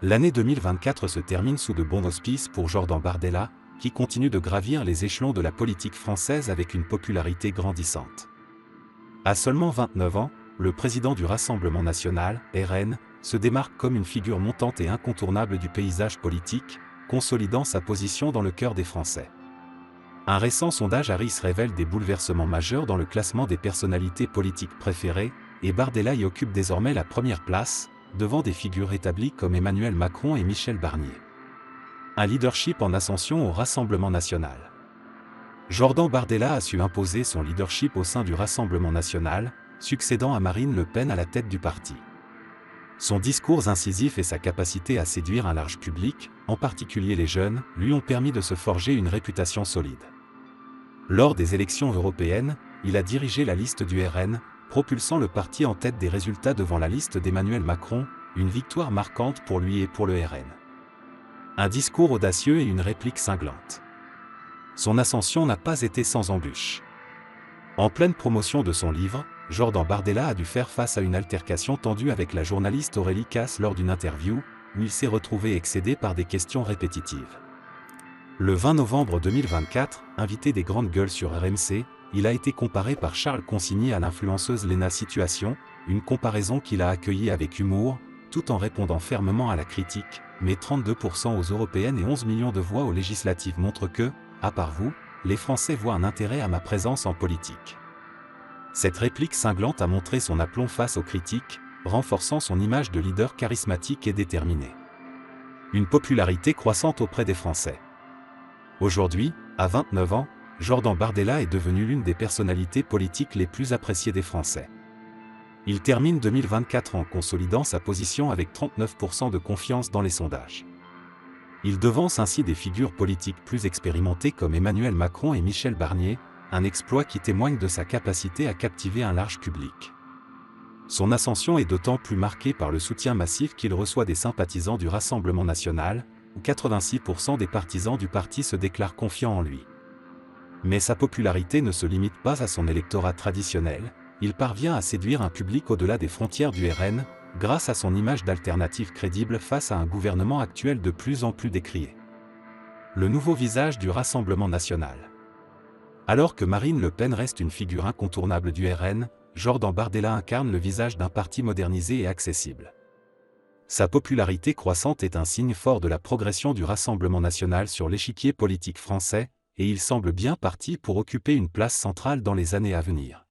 L'année 2024 se termine sous de bons auspices pour Jordan Bardella, qui continue de gravir les échelons de la politique française avec une popularité grandissante. À seulement 29 ans, le président du Rassemblement national, RN, se démarque comme une figure montante et incontournable du paysage politique, consolidant sa position dans le cœur des Français. Un récent sondage Harris révèle des bouleversements majeurs dans le classement des personnalités politiques préférées, et Bardella y occupe désormais la première place, devant des figures établies comme Emmanuel Macron et Michel Barnier. Un leadership en ascension au Rassemblement national. Jordan Bardella a su imposer son leadership au sein du Rassemblement national, succédant à Marine Le Pen à la tête du parti. Son discours incisif et sa capacité à séduire un large public, en particulier les jeunes, lui ont permis de se forger une réputation solide. Lors des élections européennes, il a dirigé la liste du RN, propulsant le parti en tête des résultats devant la liste d'Emmanuel Macron, une victoire marquante pour lui et pour le RN. Un discours audacieux et une réplique cinglante. Son ascension n'a pas été sans embûches. En pleine promotion de son livre, Jordan Bardella a dû faire face à une altercation tendue avec la journaliste Aurélie Casse lors d'une interview, où il s'est retrouvé excédé par des questions répétitives. Le 20 novembre 2024, invité des Grandes Gueules sur RMC, il a été comparé par Charles Consigny à l'influenceuse Léna Situation, une comparaison qu'il a accueillie avec humour, tout en répondant fermement à la critique, mais 32% aux européennes et 11 millions de voix aux législatives montrent que, à part vous, les Français voient un intérêt à ma présence en politique. Cette réplique cinglante a montré son aplomb face aux critiques, renforçant son image de leader charismatique et déterminé. Une popularité croissante auprès des Français. Aujourd'hui, à 29 ans, Jordan Bardella est devenu l'une des personnalités politiques les plus appréciées des Français. Il termine 2024 en consolidant sa position avec 39% de confiance dans les sondages. Il devance ainsi des figures politiques plus expérimentées comme Emmanuel Macron et Michel Barnier, un exploit qui témoigne de sa capacité à captiver un large public. Son ascension est d'autant plus marquée par le soutien massif qu'il reçoit des sympathisants du Rassemblement national, où 86% des partisans du parti se déclarent confiants en lui. Mais sa popularité ne se limite pas à son électorat traditionnel, il parvient à séduire un public au-delà des frontières du RN, grâce à son image d'alternative crédible face à un gouvernement actuel de plus en plus décrié. Le nouveau visage du Rassemblement national. Alors que Marine Le Pen reste une figure incontournable du RN, Jordan Bardella incarne le visage d'un parti modernisé et accessible. Sa popularité croissante est un signe fort de la progression du Rassemblement national sur l'échiquier politique français, et il semble bien parti pour occuper une place centrale dans les années à venir.